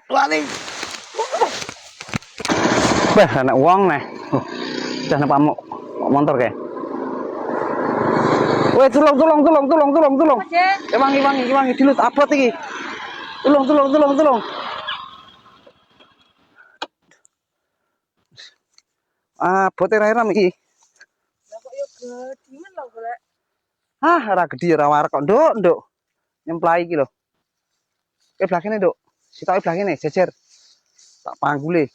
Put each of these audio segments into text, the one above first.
Wani. Wah, anak uang nih. Jangan pamuk motor kayak. Weh, tolong. Iwangi, dilut abot iki. Tolong. Ah, bote ra ram iki. Lah kok yo gedimen lho golek. Ah, ora gedhi ora warek kok, Nduk. Nyemplai iki lho. Belah kene, Nduk. Sitoke belah kene, jejer. Tak panggule.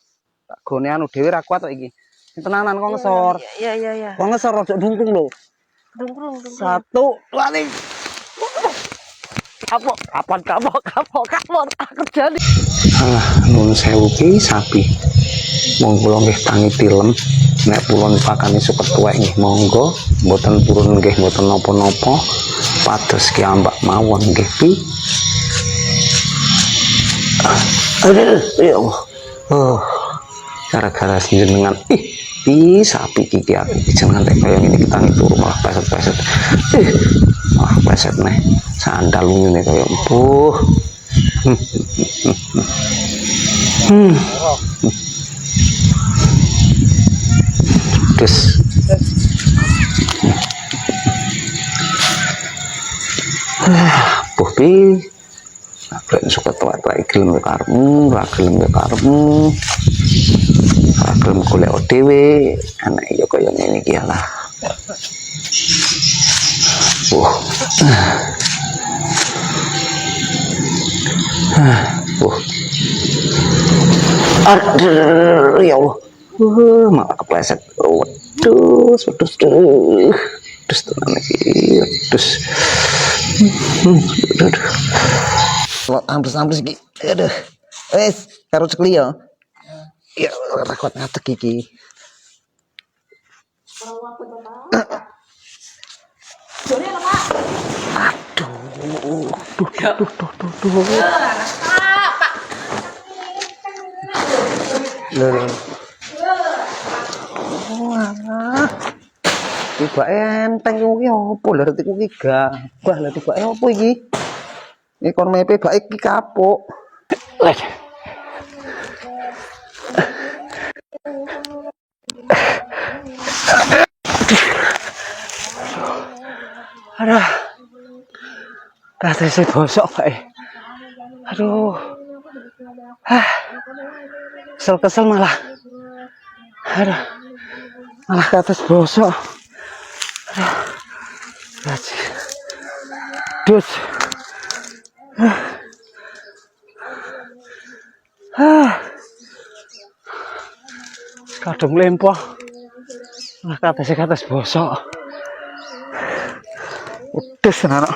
Tak gone anu dhewe ra kuat kok iki. Tenanan kok ngesor. Iya. Kok ngesor ojo dungkung lho. Dungkrung. 1, 2, 3. Kapok. Aku jadi. Alah, nun sewu ki sapi. Monggo nggih tangi tilem. Nek kula pakane suket tuwek nggih monggo, mboten purun nggih mboten napa-napa. Pados ki ambak mawon nggih Pi. Aduh, ya Allah. Gara-gara jenengan Pi sapi iki aku jenengan tek kaya ngene kita turu malah peset-peset. Wah, peset nih. Sandal ngene kaya empuh. Terus Pi Aku suka tuwek-tuwek gelem karepmu, ra gelem karepmu. Ra gelem golek dhewe, anake yo kaya ngene iki lah. Aduh, ya Allah. Malah kepleset. Wedus. Wedus tenan iki, wedus. Ampres iki. Aduh. Wes, karo cekli ya. Ya, ora kuat ngatek iki. Aduh. Loh. Wah. Tiba enteng iki opo lho retiku iki gagah lha tiba opo iki? Iki kon mepe bak iki kapuk. Wes. Aduh. Katese bosok bae. Aduh. Kesel malah. Aduh. Malah kates bosok. Aduh. Dus. Kadung lempoh. Malah kates bosok. Udes anak.